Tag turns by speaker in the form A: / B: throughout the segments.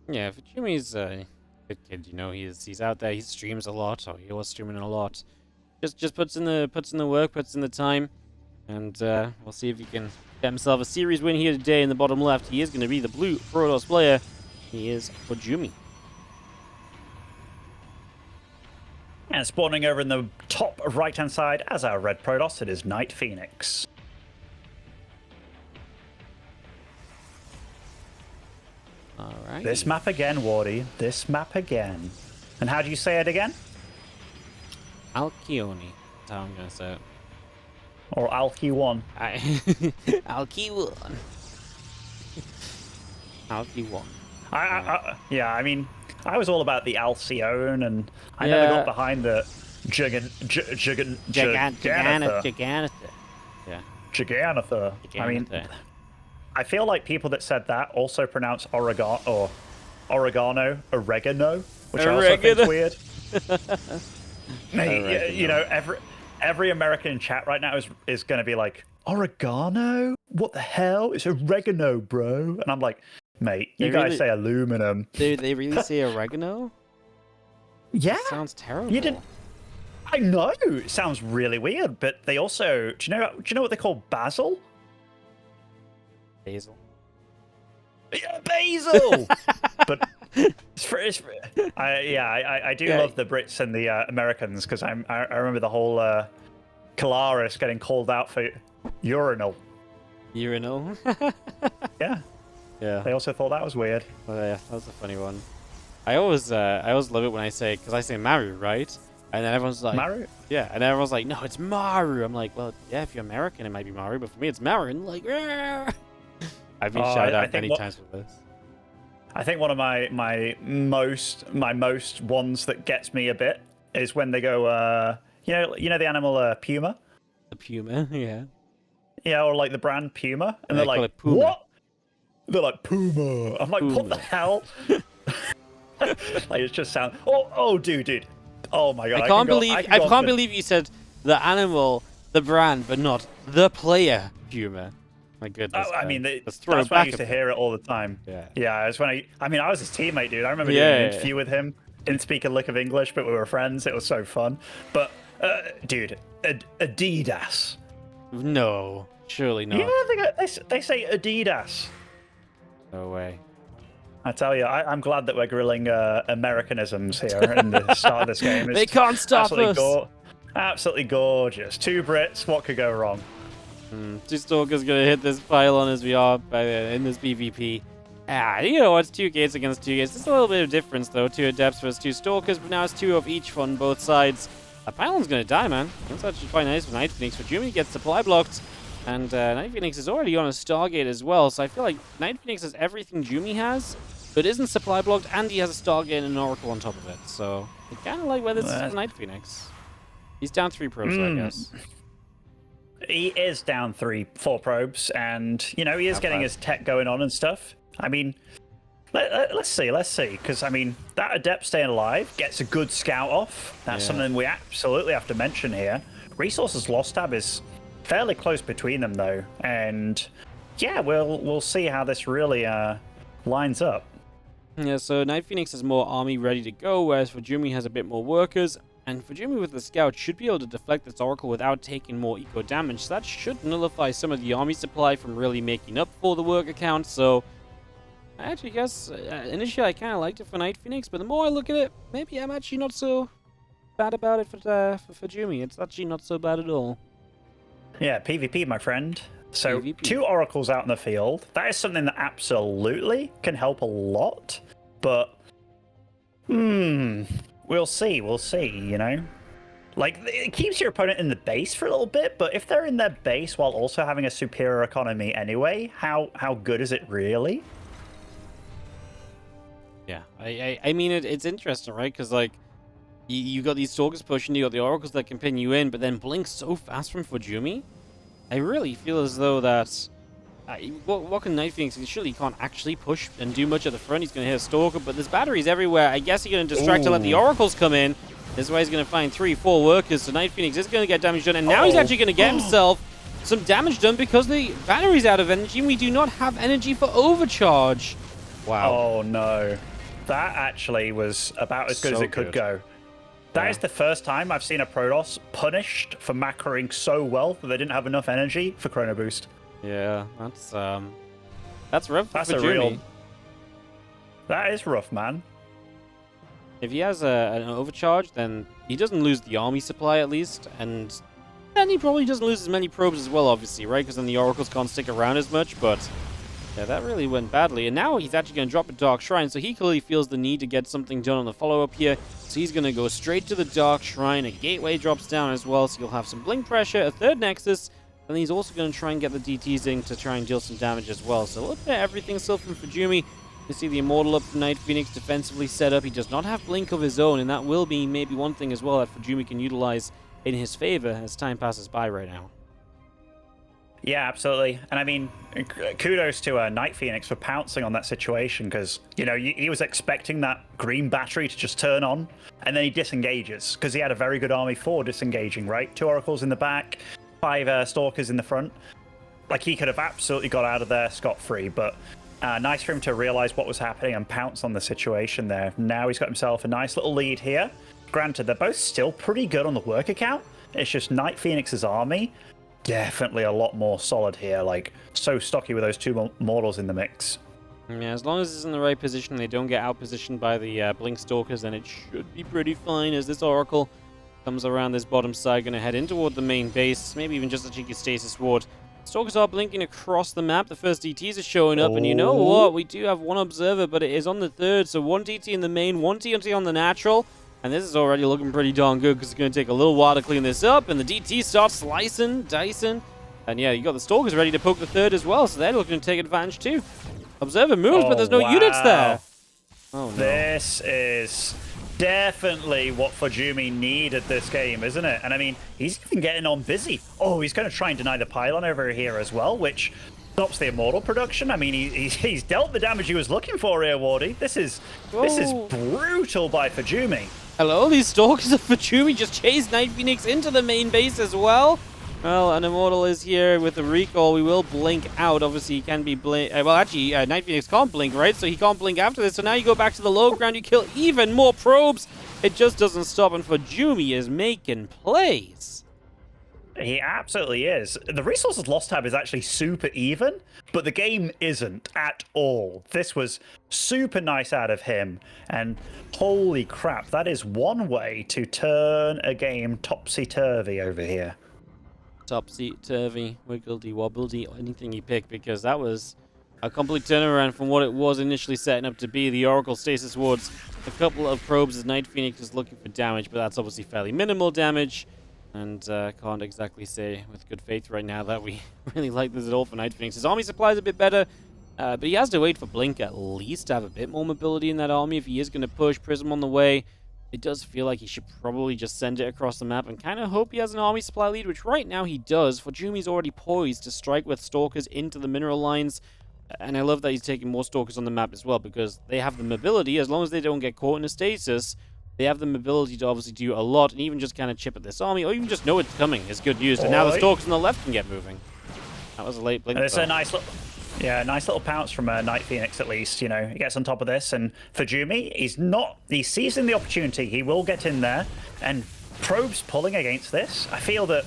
A: Yeah, ForJumy's a good kid. You know, he's out there. He streams a lot, or he was streaming a lot. Just puts in the work, puts in the time, and we'll see if he can get himself a series win here today. In the bottom left, he is going to be the blue Protoss player. He is ForJumy.
B: And spawning over in the top right-hand side as our red Protoss, it is NightPhoenix.
A: All right.
B: This map again, Wardy. This map again. And how do you say it again?
A: Alkioni. That's how I'm going to say it.
B: Or Alki1?
A: Alki1. Alki1.
B: Yeah, I mean, I was all about the Alcyone, and I never got behind the Giganotha.
A: Yeah.
B: Giganotha. I mean, I feel like people that said that also pronounce oregano, which I also think is weird. Mate, you know, every American in chat right now is going to be like, oregano? What the hell? It's oregano, bro. And I'm like, mate, you guys say aluminum.
A: Dude, they really say oregano?
B: Yeah.
A: That sounds terrible.
B: You didn't. I know. It sounds really weird, but they also, do you know what they call basil?
A: Basil.
B: Yeah, basil. But I do love the Brits and the Americans, because I remember the whole Kalaris getting called out for urinal.
A: Urinal?
B: Yeah.
A: Yeah.
B: They also thought that was weird.
A: Oh, yeah, that was a funny one. I always love it when I say, because I say Maru, right? And then everyone's like,
B: Maru?
A: Yeah, and everyone's like, no, it's Maru. I'm like, well, yeah, if you're American, it might be Maru, but for me, it's Maru. And like, Rrr! I've been shouted out many times for this.
B: I think one of my most ones that gets me a bit is when they go, you know the animal Puma?
A: The Puma, yeah.
B: Yeah, or like the brand Puma, and they're like, what? They're like, Puma. I'm like, Puma. What the hell? Like, it just sounds. Oh, dude. Oh my god. I can't
A: believe you said the animal, the brand, but not the player Puma. My goodness.
B: Oh, I mean, that's when I used to hear it all the time. Yeah. It's when I was his teammate, dude. I remember doing an interview with him. Didn't speak a lick of English, but we were friends. It was so fun. But, dude, Adidas.
A: No, surely not.
B: Yeah, they say Adidas.
A: No way.
B: I tell you, I'm glad that we're grilling Americanisms here in the start of this game.
A: They can't stop us.
B: Absolutely gorgeous. Two Brits, what could go wrong?
A: Two Stalkers gonna hit this pylon as we are in this PvP. You know, it's 2 gates against 2 gates. There's a little bit of difference, though. 2 Adepts versus 2 Stalkers, but now it's 2 of each on both sides. A pylon's gonna die, man. That's actually quite nice for NightPhoenix. ForJumy gets supply blocked, and NightPhoenix is already on a Stargate as well, so I feel like NightPhoenix has everything Jumy has, but isn't supply blocked, and he has a Stargate and an Oracle on top of it, so I kind of like where this is for NightPhoenix. He's down 3 probes, I guess.
B: He is down 4 probes, and, you know, he is getting his tech going on and stuff. I mean, let's see, because, I mean, that Adept staying alive gets a good scout off. That's something we absolutely have to mention here. Resources lost tab is fairly close between them, though, and, yeah, we'll see how this really lines up.
A: Yeah, so NightPhoenix has more army ready to go, whereas ForJumy has a bit more workers. And ForJumy with the Scout should be able to deflect this Oracle without taking more eco damage. So that should nullify some of the army supply from really making up for the worker count. So I actually guess initially I kind of liked it for NightPhoenix, but the more I look at it, maybe I'm actually not so bad about it for ForJumy. It's actually not so bad at all.
B: Yeah, PvP, my friend. So
A: PvP.
B: 2 Oracles out in the field. That is something that absolutely can help a lot. But, we'll see, you know? Like, it keeps your opponent in the base for a little bit, but if they're in their base while also having a superior economy anyway, how good is it really?
A: Yeah, I mean, it's interesting, right? Because, like, you got these Stalkers pushing, you got the Oracles that can pin you in, but then blink so fast from ForJumy. I really feel as though that... what can NightPhoenix? Surely he can't actually push and do much at the front. He's going to hit a Stalker, but there's batteries everywhere. I guess he's going to distract to let the Oracles come in. This way he's going to find 3-4 workers, so NightPhoenix is going to get damage done, and now he's actually going to get himself some damage done because the battery's out of energy, and we do not have energy for overcharge. Wow.
B: Oh, no. That actually was about as good as it could go. That is the first time I've seen a Protoss punished for macroing so well that they didn't have enough energy for Chrono Boost.
A: Yeah, that's rough for
B: ForJumy. That is rough, man.
A: If he has an overcharge, then he doesn't lose the army supply at least, and then he probably doesn't lose as many probes as well, obviously, right? Because then the oracles can't stick around as much, but yeah, that really went badly. And now he's actually going to drop a Dark Shrine, so he clearly feels the need to get something done on the follow-up here. So he's going to go straight to the Dark Shrine. A Gateway drops down as well, so you'll have some Blink Pressure, a third Nexus, and he's also going to try and get the DTs in to try and deal some damage as well. So look at everything still from ForJumy. You see the Immortal up from NightPhoenix defensively set up. He does not have Blink of his own, and that will be maybe one thing as well that ForJumy can utilize in his favor as time passes by right now.
B: Yeah, absolutely. And I mean, kudos to NightPhoenix for pouncing on that situation because, you know, he was expecting that green battery to just turn on, and then he disengages because he had a very good army for disengaging, right? 2 Oracles in the back, 5 Stalkers in the front. Like, he could have absolutely got out of there scot-free, but nice for him to realize what was happening and pounce on the situation there. Now he's got himself a nice little lead here. Granted, they're both still pretty good on the worker count. It's just NightPhoenix's army definitely a lot more solid here. Like, so stocky with those 2 mortals in the mix.
A: Yeah, as long as it's in the right position, they don't get out-positioned by the Blink Stalkers, then it should be pretty fine as this Oracle comes around this bottom side, going to head in toward the main base, maybe even just a cheeky stasis ward. Stalkers are blinking across the map. The first DTs are showing up, and you know what? We do have one observer, but it is on the third. So 1 DT in the main, 1 TNT on the natural, and this is already looking pretty darn good because it's going to take a little while to clean this up, and the DT starts slicing, dicing, and yeah, you got the Stalkers ready to poke the third as well, so they're looking to take advantage too. Observer moves, but there's no units there. Oh no.
B: This is definitely what ForJumy needed this game, isn't it? And I mean, he's even getting on busy. Oh, he's going to try and deny the pylon over here as well, which stops the Immortal production. I mean, he's dealt the damage he was looking for here, Wardy. This is brutal by ForJumy.
A: Hello, these Stalkers of ForJumy just chased NightPhoenix into the main base as well. Well, an Immortal is here with the recall. We will blink out. Obviously, he can be blink. Well, actually, NightPhoenix can't blink, right? So he can't blink after this. So now you go back to the low ground. You kill even more probes. It just doesn't stop. And ForJumy is making plays.
B: He absolutely is. The resources lost tab is actually super even, but the game isn't at all. This was super nice out of him. And holy crap, that is one way to turn a game topsy-turvy over here.
A: Topsy-turvy, wiggledy-wobbledy, anything you pick, because that was a complete turnaround from what it was initially setting up to be. The Oracle Stasis Wards, a couple of probes as NightPhoenix is looking for damage, but that's obviously fairly minimal damage, and can't exactly say with good faith right now that we really like this at all for NightPhoenix. His army supply is a bit better, but he has to wait for Blink at least to have a bit more mobility in that army if he is going to push Prism on the way. It does feel like he should probably just send it across the map and kind of hope he has an army supply lead, which right now he does. ForJumy's already poised to strike with Stalkers into the mineral lines. And I love that he's taking more Stalkers on the map as well, because they have the mobility. As long as they don't get caught in a stasis, they have the mobility to obviously do a lot, and even just kind of chip at this army, or even just know it's coming is good news. And now the Stalkers on the left can get moving. That was a late blink.
B: It's a nice little... Yeah, nice little pounce from NightPhoenix at least. You know, he gets on top of this, and ForJumy, he's seizing the opportunity. He will get in there, and probes pulling against this. I feel that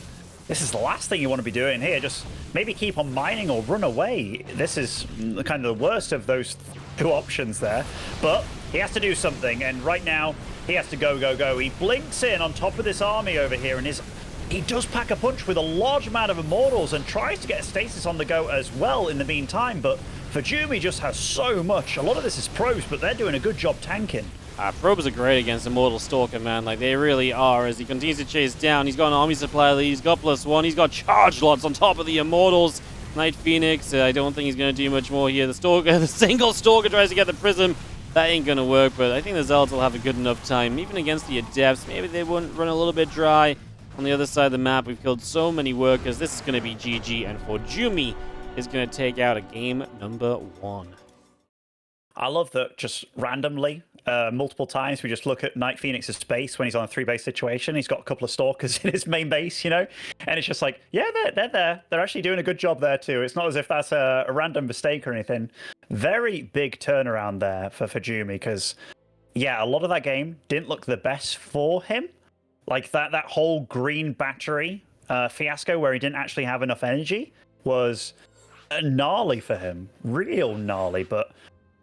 B: this is the last thing you want to be doing here. Just maybe keep on mining or run away. This is kind of the worst of those 2 options there. But he has to do something, and right now he has to go. He blinks in on top of this army over here, and he does pack a punch with a large amount of Immortals and tries to get a stasis on the go as well in the meantime, but ForJumy just has so much. A lot of this is probes, but they're doing a good job tanking.
A: Probes are great against Immortal Stalker, man. Like, they really are. As he continues to chase down, he's got an army supply lead, he's got +1, he's got charge lots on top of the Immortals. NightPhoenix, I don't think he's going to do much more here. The Stalker, the single Stalker tries to get the Prism. That ain't going to work, but I think the Zealots will have a good enough time. Even against the Adepts, maybe they wouldn't run a little bit dry. On the other side of the map, we've killed so many workers. This is going to be GG, and ForJumy is going to take out a game number 1.
B: I love that just randomly, multiple times, we just look at NightPhoenix's base when he's on a 3-base situation. He's got a couple of stalkers in his main base, you know? And it's just like, yeah, they're there. They're actually doing a good job there too. It's not as if that's a random mistake or anything. Very big turnaround there for ForJumy, because, yeah, a lot of that game didn't look the best for him. Like that whole green battery fiasco where he didn't actually have enough energy was gnarly for him. Real gnarly, but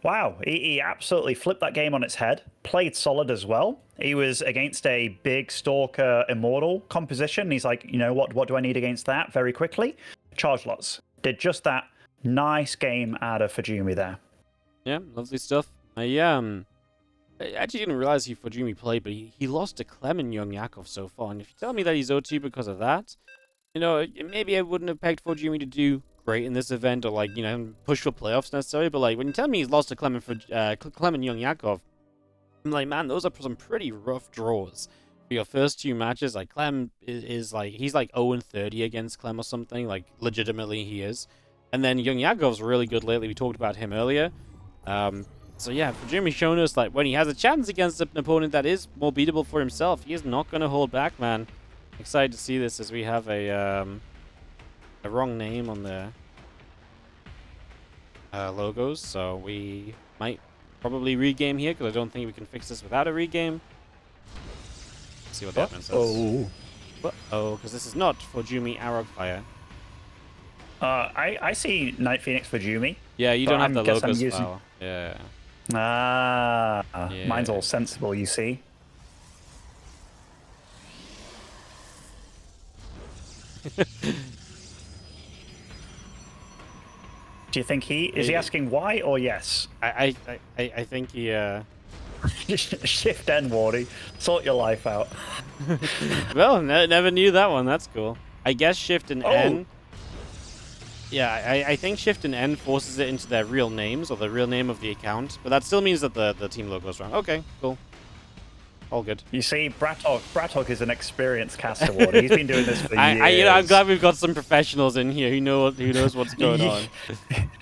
B: wow, he absolutely flipped that game on its head. Played solid as well. He was against a big Stalker Immortal composition. He's like, you know, what do I need against that? Very quickly. Charge lots. Did just that. Nice game out of ForJumy there.
A: Yeah, lovely stuff. I actually didn't realize he ForJumy played, but he lost to Clem and Young Yakov so far. And if you tell me that he's O2 because of that, you know, maybe I wouldn't have pegged ForJumy to do great in this event or, like, you know, push for playoffs necessarily. But, like, when you tell me he's lost to Clem and Young Yakov, I'm like, man, those are some pretty rough draws for your first 2 matches. Like, Clem is like, he's like 0-30 against Clem or something. Like, legitimately he is. And then Young Yakov's really good lately. We talked about him earlier. So yeah, ForJumy's shown us, like, when he has a chance against an opponent that is more beatable for himself, he is not going to hold back, man. Excited to see this as we have a wrong name on the logos, so we might probably regame here, because I don't think we can fix this without a regame. Let's see what that says. Uh-oh, because this is not ForJumy Arrowfire.
B: I see NightPhoenix ForJumy.
A: Yeah, you don't have the logos file. Yeah.
B: Ah,
A: yeah.
B: Mine's all sensible, you see. Do you think is he asking why or yes?
A: I think he
B: Shift N, Wardy. Sort your life out.
A: Well, never knew that one. That's cool. I guess Shift and N. Yeah, I think Shift and N forces it into their real names, or the real name of the account, but that still means that the team logo is wrong. Okay, cool. All good.
B: You see, Bratok is an experienced caster, Wardy. He's been doing this for years.
A: You know, I'm glad we've got some professionals in here who knows what's going on.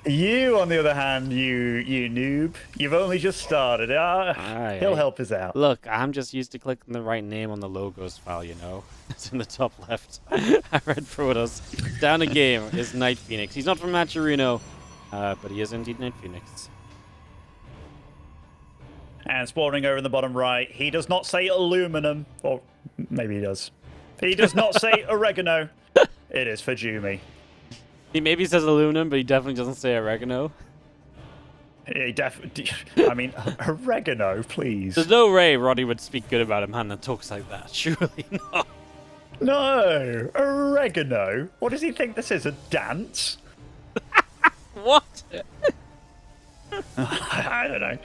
B: You, on the other hand, you noob, you've only just started. He'll help us out.
A: Look, I'm just used to clicking the right name on the logos file, you know. It's in the top left. I read Protoss. Down a game is NightPhoenix. He's not from Macherino, but he is indeed NightPhoenix.
B: And spawning over in the bottom right, he does not say aluminum. Or maybe he does. He does not say oregano. It is ForJumy.
A: He maybe says aluminum, but he definitely doesn't say oregano.
B: He definitely. I mean, oregano, please.
A: There's no way Roddy would speak good about a man that talks like that. Surely not.
B: No, oregano. What does he think this is? A dance?
A: What?
B: I don't know.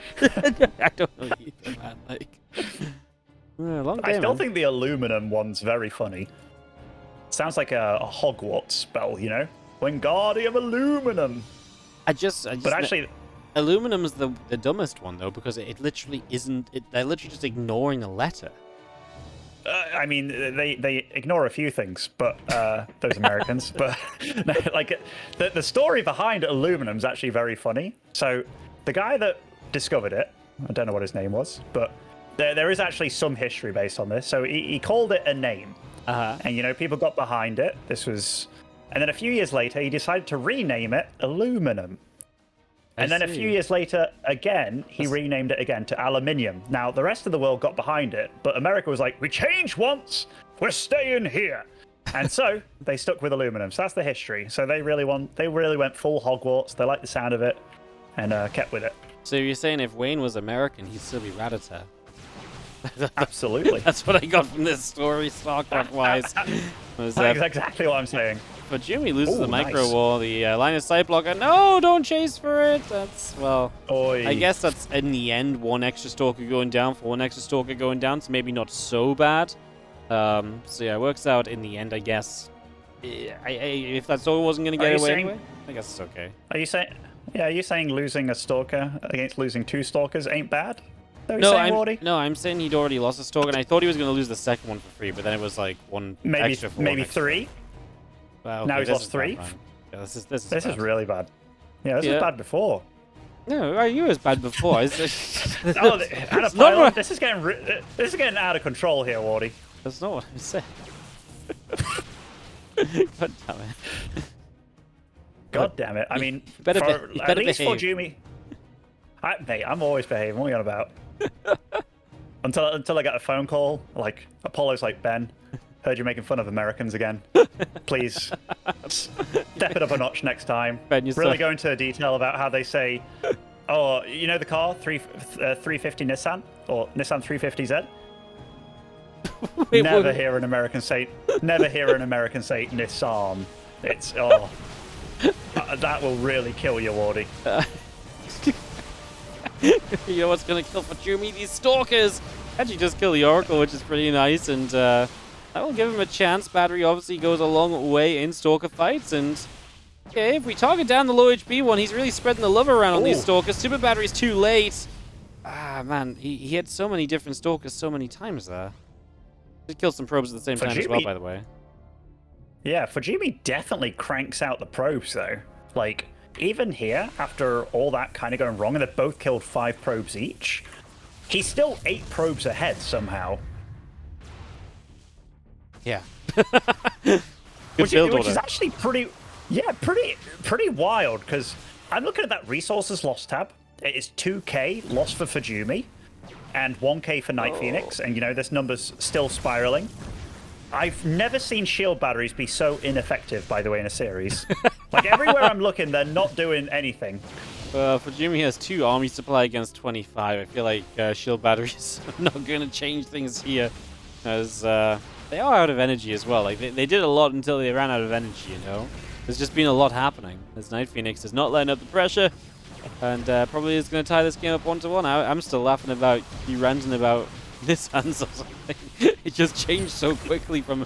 A: I don't know either, man. Like, long day,
B: I still
A: man.
B: think the aluminum one's very funny. Sounds like a Hogwarts spell, you know? Wingardium aluminum.
A: But
B: actually,
A: aluminum is the dumbest one though, because it literally isn't. They're literally just ignoring a letter.
B: I mean, they ignore a few things, but those Americans. But like the story behind aluminum is actually very funny. So the guy that discovered it, I don't know what his name was, but there is actually some history based on this. So he called it a name, and you know, people got behind it. And then a few years later, he decided to rename it aluminum. And then a few years later, again, he renamed it again to aluminium. Now, the rest of the world got behind it, but America was like, we changed once, we're staying here. And so they stuck with aluminum. So that's the history. So they really went full Hogwarts. They liked the sound of it and kept with it.
A: So you're saying if Wayne was American, he'd still be Rattata?
B: Absolutely.
A: That's what I got from this story, StarCraft-wise.
B: That's exactly what I'm saying.
A: ForJumy loses the micro wall, the line of sight blocker. No, don't chase for it. That's, well, I guess that's in the end one extra stalker going down for one extra stalker going down, so maybe not so bad. So yeah, it works out in the end, I guess. If that stalker wasn't going to get away anyway, I guess it's okay.
B: Are you saying losing a stalker against losing 2 stalkers ain't bad?
A: No, I'm saying he'd already lost a stalker, and I thought he was going to lose the second one for free, but then it was like one extra for
B: maybe
A: one extra.
B: 3.
A: Well, okay,
B: now he's lost 3.
A: Yeah, this is
B: really bad. Yeah, this was bad before.
A: No, you was bad before.
B: Oh, this is getting out of control here, Wardy.
A: That's not what I said. God damn it.
B: God damn it. I mean,
A: better
B: at least
A: behave.
B: ForJumy. Mate, I'm always behaving. What are you on about? Until I get a phone call, like, Apollo's like, Ben, heard you making fun of Americans again. Please, step it up a notch next time.
A: Ben, you're
B: really go into detail about how they say, oh, you know the car, 350 Nissan? Or Nissan 350Z?
A: Wait,
B: never hear an American say Nissan. It's, oh. That will really kill you, Wardy.
A: You know what's going to kill ForJumy? These stalkers! Actually just kill the Oracle, which is pretty nice, and that will give him a chance. Battery obviously goes a long way in stalker fights, and okay, if we target down the low HP one, he's really spreading the love around on these stalkers. Super Battery's too late. Ah, man, he hit so many different stalkers so many times there. Did kill some probes at the same time as well, by the way. Yeah,
B: ForJumy definitely cranks out the probes, though. Like, even here, after all that kind of going wrong, and they've both killed 5 probes each, he's still 8 probes ahead somehow.
A: Yeah.
B: which is actually pretty wild, because I'm looking at that resources lost tab. It is 2k lost for ForJumy, and 1k for NightPhoenix, and you know, this number's still spiraling. I've never seen shield batteries be so ineffective, by the way, in a series. Like, everywhere I'm looking, they're not doing anything.
A: ForJumy has 2 army supply against 25. I feel like shield batteries are not going to change things here, as they are out of energy as well. Like, they did a lot until they ran out of energy, you know? There's just been a lot happening, as NightPhoenix is not letting up the pressure, and probably is going to tie this game up 1-1. I'm still laughing about you ranting about Nissans or something. It just changed so quickly from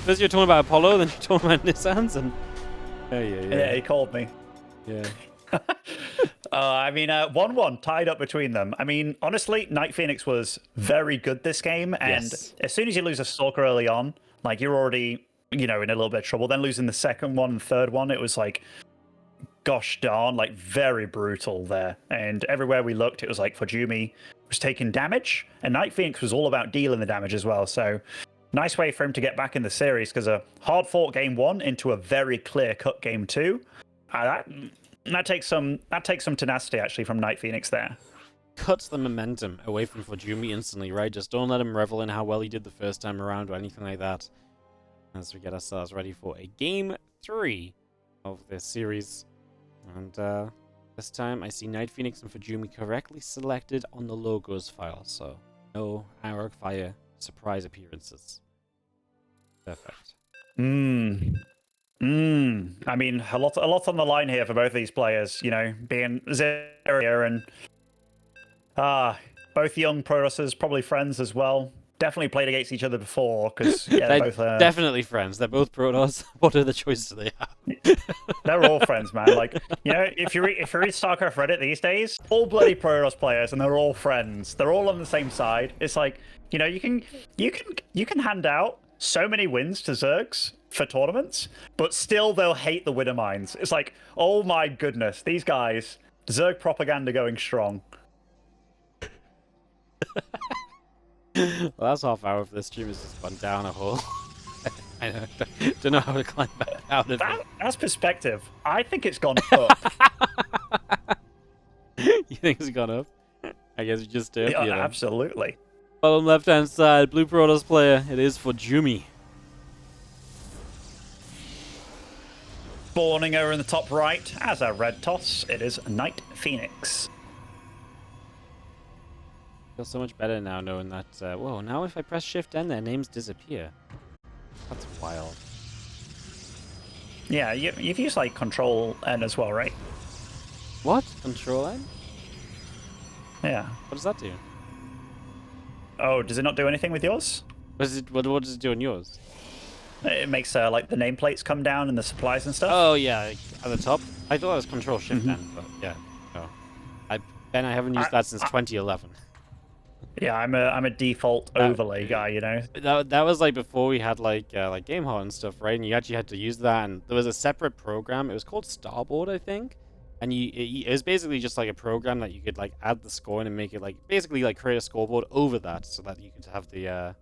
A: first you're talking about Apollo, then you're talking about Nissans, and
B: yeah, he called me.
A: Yeah.
B: I mean, 1-1 tied up between them. I mean, honestly, NightPhoenix was very good this game, and as soon as you lose a stalker early on, like, you're already, you know, in a little bit of trouble. Then losing the second one and third one, it was like, gosh darn, like, very brutal there. And everywhere we looked, it was like ForJumy was taking damage, and NightPhoenix was all about dealing the damage as well. So nice way for him to get back in the series, because a hard-fought game 1 into a very clear-cut game 2, that takes some tenacity actually from NightPhoenix there.
A: Cuts the momentum away from ForJumy instantly, right? Just don't let him revel in how well he did the first time around or anything like that, as we get ourselves ready for a game 3 of this series. And this time I see NightPhoenix and ForJumy correctly selected on the logos file, so no Arrow Fire surprise appearances. Perfect.
B: I mean, a lot on the line here for both these players, you know, being Serral and both young pro wrestlers, probably friends as well. Definitely played against each other before, because they're both
A: definitely friends. They're both Protoss. What other choices do they have?
B: They're all friends, man. Like, you know, if you read StarCraft Reddit these days, all bloody Protoss players, and they're all friends. They're all on the same side. It's like, you know, you can hand out so many wins to Zergs for tournaments, but still they'll hate the winner mines. It's like, oh my goodness, these guys, Zerg propaganda going strong.
A: Well, that's half hour for this stream has just gone down a hole. I don't know how to climb back out of it.
B: That's perspective. I think it's gone up.
A: You think it's gone up? I guess you just do.
B: Yeah, absolutely.
A: Bottom left-hand side, blue Protoss player. It is ForJumy.
B: Spawning over in the top right, as a red toss, it is NightPhoenix.
A: Feels so much better now knowing that. Whoa! Now if I press Shift N, their names disappear. That's wild.
B: Yeah, you've used like Control N as well, right?
A: What? Control N?
B: Yeah.
A: What does that do?
B: Oh, does it not do anything with yours?
A: What does it do on yours?
B: It makes like the nameplates come down and the supplies and stuff.
A: Oh yeah, like, at the top. I thought it was Control Shift N, but yeah. No. I haven't used that since 2011.
B: Yeah, I'm a default overlay guy, you know.
A: That was like before we had like GameHot and stuff, right? And you actually had to use that, and there was a separate program. It was called Starboard, I think. And it was basically just like a program that you could like add the scoring and make it like basically like create a scoreboard over that, so that you could have the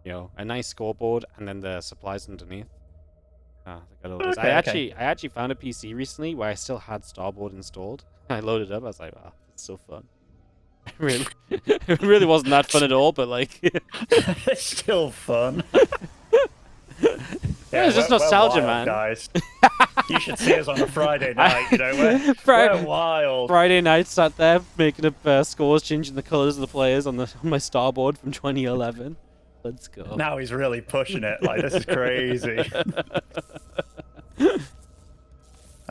A: you know, a nice scoreboard and then the supplies underneath. Ah, I got all this.
B: Okay.
A: I actually found a PC recently where I still had Starboard installed. I loaded it up. I was like, wow, it's so fun. Really, it really wasn't that fun at all, but like,
B: It's still fun.
A: yeah, it's just nostalgia,
B: wild,
A: man.
B: Guys, you should see us on a Friday night. You know, we're wild.
A: Friday night, sat there making up scores, changing the colors of the players on my Starboard from 2011. Let's go.
B: Now he's really pushing it. Like, this is crazy.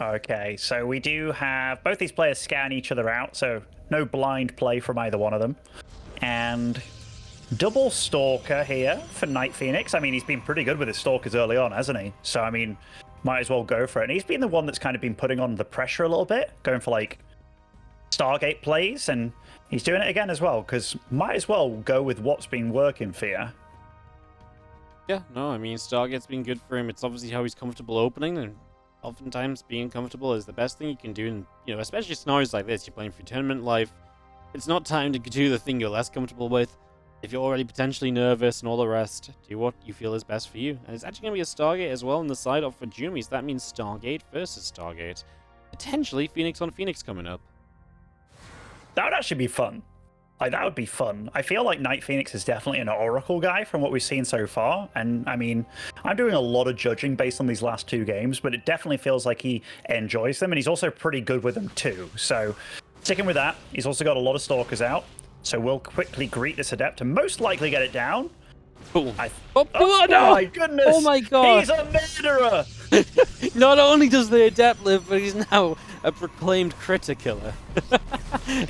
B: Okay, so we do have both these players scan each other out, so no blind play from either one of them. And double Stalker here for NightPhoenix. I mean, he's been pretty good with his Stalkers early on, hasn't he? So, I mean, might as well go for it. And he's been the one that's kind of been putting on the pressure a little bit, going for, like, Stargate plays, and he's doing it again as well, because might as well go with what's been working for you.
A: Yeah, no, I mean, Stargate's been good for him. It's obviously how he's comfortable opening, and oftentimes being comfortable is the best thing you can do. And, you know, especially scenarios like this, you're playing for tournament life. It's not time to do the thing you're less comfortable with. If you're already potentially nervous and all the rest, do what you feel is best for you. And it's actually going to be a Stargate as well on the side of ForJumy, so that means Stargate versus Stargate. Potentially Phoenix on Phoenix coming up.
B: That would actually be fun. Like, that would be fun. I feel like NightPhoenix is definitely an Oracle guy from what we've seen so far. And, I mean, I'm doing a lot of judging based on these last two games, but it definitely feels like he enjoys them, and he's also pretty good with them too. So, sticking with that, he's also got a lot of Stalkers out. So we'll quickly greet this Adept and most likely get it down.
A: Oh,
B: oh
A: no!
B: My goodness!
A: Oh my god!
B: He's a murderer!
A: Not only does the Adept live, but he's now a proclaimed critter killer.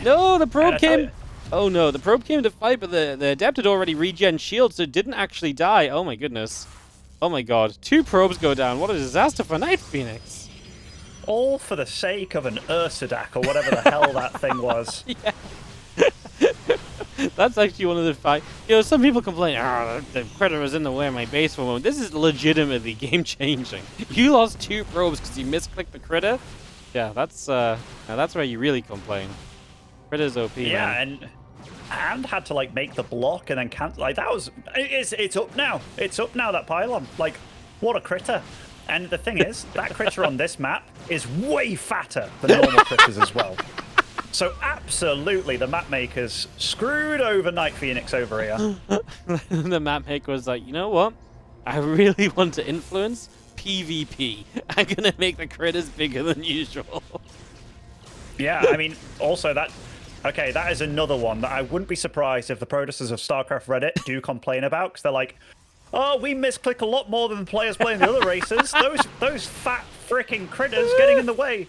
A: No, the probe came... Oh no, the probe came to fight, but the Adept had already regen shield, so it didn't actually die. Oh my goodness. Oh my god. 2 probes go down. What a disaster for NightPhoenix.
B: All for the sake of an Ursadak, or whatever the hell that thing was.
A: Yeah. That's actually one of the fight. You know, some people complain, the critter was in the way of my base for a moment. This is legitimately game-changing. You lost 2 probes because you misclicked the critter? Yeah, that's now that's where you really complain. Critter's OP,
B: yeah,
A: man.
B: and had to, like, make the block and then cancel. Like, that was... It's up now. It's up now, that pylon. Like, what a critter. And the thing is, that critter on this map is way fatter than normal critters as well. So absolutely, the map makers screwed over NightPhoenix over here.
A: The map maker was like, you know what? I really want to influence PvP. I'm going to make the critters bigger than usual.
B: Yeah, I mean, also that... Okay, that is another one that I wouldn't be surprised if the protesters of StarCraft Reddit do complain about, because they're like, oh, we misclick a lot more than the players playing the other races. Those fat freaking critters getting in the way.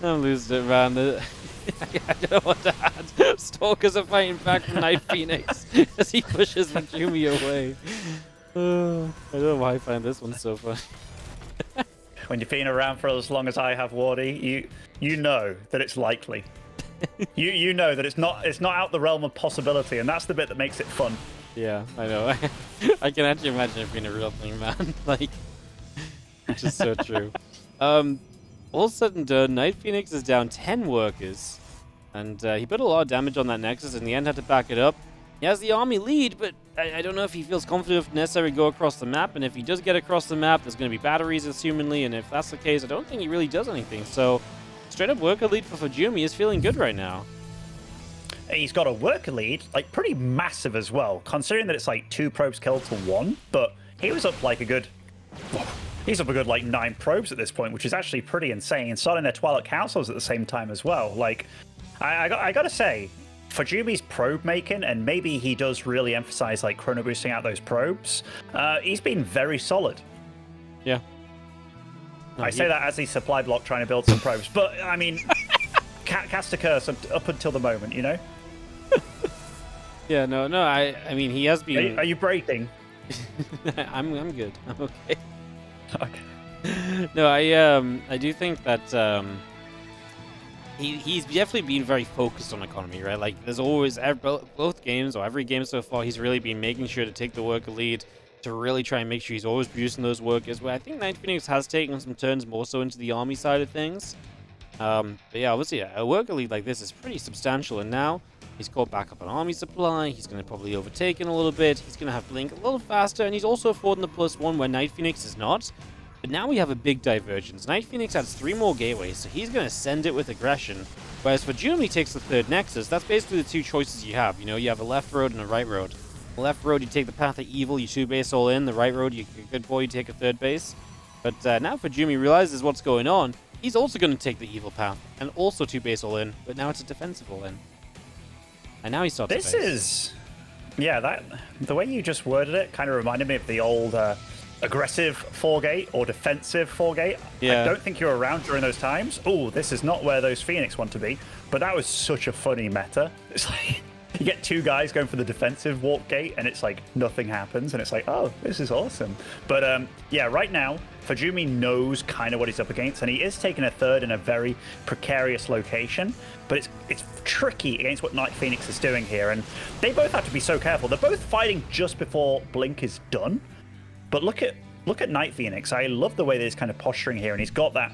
A: I'm losing it, man. I don't know what to add. Stalkers are fighting back from NightPhoenix as he pushes ForJumy away. I don't know why I find this one so fun.
B: When you've been around for as long as I have, Wardy, you know that it's likely. you know that it's not out the realm of possibility, and that's the bit that makes it fun.
A: Yeah, I know. I can actually imagine it being a real thing, man. Like, which is so true. All said and done, NightPhoenix is down 10 workers, and he put a lot of damage on that Nexus. In the end, had to back it up. He has the army lead, but I don't know if he feels confident enough to necessarily go across the map. And if he does get across the map, there's going to be batteries, assumingly. And if that's the case, I don't think he really does anything. So, straight up worker lead for ForJumy is feeling good right now.
B: He's got a worker lead, like, pretty massive as well, considering that it's like 2 probes killed to 1. But he was up like a good... He's up a good, like, 9 probes at this point, which is actually pretty insane. Starting their Twilight Councils at the same time as well. Like, I gotta say, ForJumy's probe making, and maybe he does really emphasize, like, chrono boosting out those probes, he's been very solid.
A: Yeah. No,
B: I say that as the supply block trying to build some probes, but, I mean, cast a curse up until the moment, you know?
A: Yeah, no, I mean, he has been...
B: Are you breaking?
A: I'm good. I'm okay.
B: Okay.
A: No, I do think that he's definitely been very focused on economy, right? Like, there's always both games, or every game so far, he's really been making sure to take the worker lead, to really try and make sure he's always producing those workers, where I think NightPhoenix has taken some turns more so into the army side of things. But yeah, obviously a worker lead like this is pretty substantial, and now he's caught back up on army supply. He's going to probably overtake in a little bit. He's going to have Blink a little faster, and he's also affording the +1 where NightPhoenix is not. But now we have a big divergence. NightPhoenix has 3 more gateways, so he's going to send it with aggression. Whereas ForJumy takes the 3rd nexus. That's basically the 2 choices you have. You know, you have a left road and a right road. The left road, you take the path of evil, you 2-base all in. The right road, you good boy, you take a 3rd base. But now ForJumy realizes what's going on. He's also going to take the evil path and also 2-base all in, but now it's a defensive all in. And now he starts to base.
B: This is... Yeah, the way you just worded it kind of reminded me of the old aggressive 4-gate or defensive 4-gate.
A: Yeah.
B: I don't think you were around during those times. Oh, this is not where those Phoenix want to be. But that was such a funny meta. It's like... You get 2 guys going for the defensive walk gate, and it's like nothing happens, and it's like, oh, this is awesome. But yeah, right now, ForJumy knows kind of what he's up against, and he is taking a 3rd in a very precarious location. But it's tricky against what NightPhoenix is doing here, and they both have to be so careful. They're both fighting just before Blink is done. But look at NightPhoenix. I love the way that he's kind of posturing here, and he's got that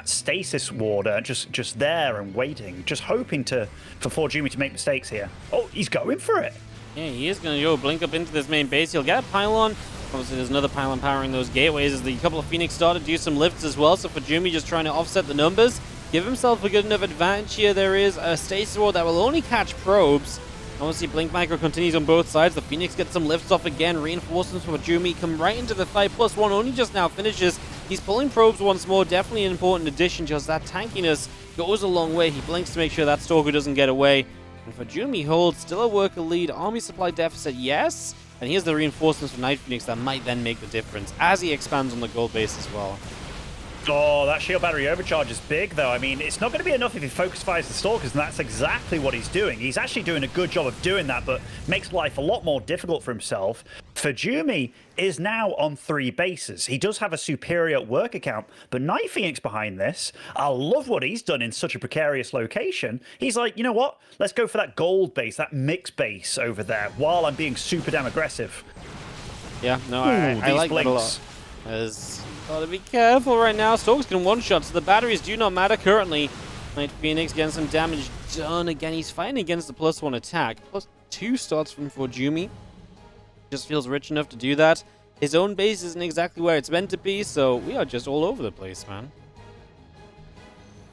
B: stasis warder just there and waiting, just hoping for ForJumy to make mistakes here. Oh, he's going for it.
A: Yeah, he is going to go Blink up into this main base. He'll get a pylon. Obviously, there's another pylon powering those gateways as the couple of Phoenix start to do some lifts as well. So ForJumy just trying to offset the numbers, give himself a good enough advantage here. There is a stasis ward that will only catch probes. Obviously, Blink Micro continues on both sides. The Phoenix gets some lifts off again. Reinforcements for ForJumy come right into the fight. +1 only just now finishes. He's pulling probes once more. Definitely an important addition. Just that tankiness goes a long way. He blinks to make sure that Stalker doesn't get away. And ForJumy holds still a worker lead. Army supply deficit, yes. And here's the reinforcements for NightPhoenix that might then make the difference as he expands on the gold base as well.
B: Oh, that shield battery overcharge is big, though. I mean, it's not going to be enough if he focus fires the Stalkers, and that's exactly what he's doing. He's actually doing a good job of doing that, but makes life a lot more difficult for himself. ForJumy is now on 3 bases. He does have a superior worker count, but NightPhoenix behind this, I love what he's done in such a precarious location. He's like, you know what? Let's go for that gold base, that mixed base over there, while I'm being super damn aggressive.
A: Yeah, no, I like that a lot. Gotta be careful right now. Stalkers can one-shot, so the batteries do not matter currently. NightPhoenix getting some damage done. Again, he's fighting against the +1 attack. +2 starts from ForJumy. Just feels rich enough to do that. His own base isn't exactly where it's meant to be, so we are just all over the place, man.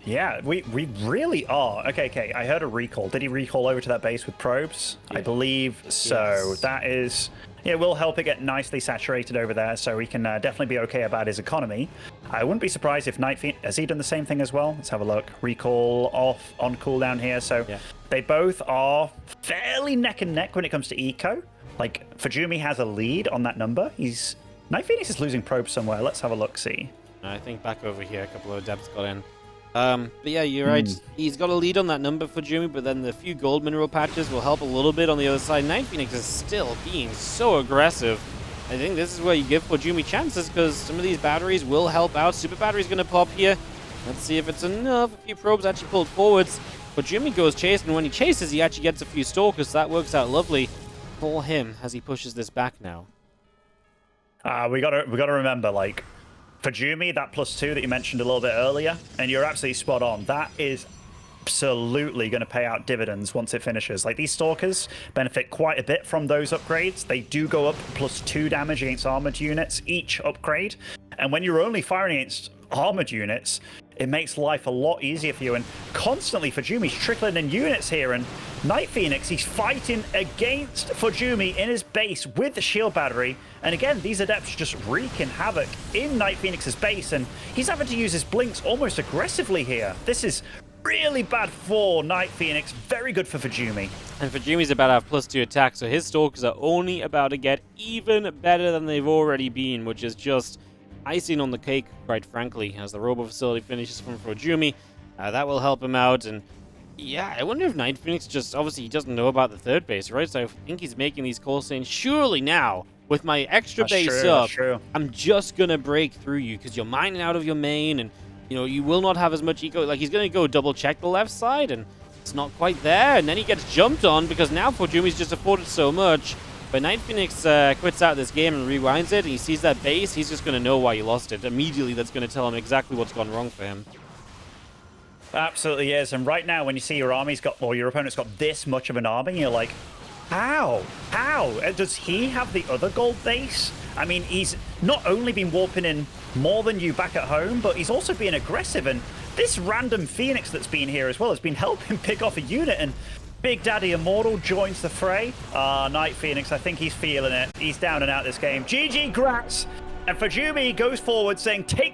B: Yeah, we really are. Okay, I heard a recall. Did he recall over to that base with probes? Yeah. I believe so. Yes. That is... Yeah, will help it get nicely saturated over there, so we can definitely be okay about his economy. I wouldn't be surprised if NightPhoenix... Has he done the same thing as well? Let's have a look. Recall off on cooldown here. So yeah. They both are fairly neck and neck when it comes to eco. Like, ForJumy has a lead on that number. NightPhoenix is losing probes somewhere. Let's have a look-see.
A: I think back over here, a couple of adepts got in. But yeah, you're right. He's got a lead on that number for ForJumy, but then the few gold mineral patches will help a little bit on the other side. NightPhoenix is still being so aggressive. I think this is where you give ForJumy chances, because some of these batteries will help out. Super battery's going to pop here. Let's see if it's enough. A few probes actually pulled forwards. ForJumy goes chasing. When he chases, he actually gets a few stalkers. So that works out lovely for him as he pushes this back now.
B: We gotta remember, like, ForJumy, that +2 that you mentioned a little bit earlier, and you're absolutely spot on. That is absolutely going to pay out dividends once it finishes. Like, these Stalkers benefit quite a bit from those upgrades. They do go up +2 damage against armored units each upgrade. And when you're only firing against armored units, it makes life a lot easier for you. And constantly, ForJumy's trickling in units here. And NightPhoenix, he's fighting against ForJumy in his base with the shield battery. And again, these adepts just wreaking havoc in NightPhoenix's base. And he's having to use his blinks almost aggressively here. This is really bad for NightPhoenix. Very good for ForJumy.
A: And ForJumy's about to have +2 attack, so his Stalkers are only about to get even better than they've already been, which is just icing on the cake, quite frankly, as the robo facility finishes from ForJumy. That will help him out. And yeah, I wonder if NightPhoenix just, obviously he doesn't know about the 3rd base, right? So I think he's making these calls saying, surely now, with my extra base up, I'm just going to break through you because you're mining out of your main, and you know, you will not have as much eco. Like, he's going to go double check the left side, and it's not quite there. And then he gets jumped on because now ForJumy's just afforded so much. But NightPhoenix quits out this game and rewinds it, and he sees that base, he's just going to know why he lost it. Immediately, that's going to tell him exactly what's gone wrong for him.
B: Absolutely is. And right now, when you see your army's got, or your opponent's got this much of an army, you're like, how? How? Does he have the other gold base? I mean, he's not only been warping in more than you back at home, but he's also being aggressive. And this random Phoenix that's been here as well has been helping pick off a unit. And Big Daddy Immortal joins the fray. NightPhoenix, I think he's feeling it. He's down and out this game. GG, Grats. And ForJumy goes forward saying, take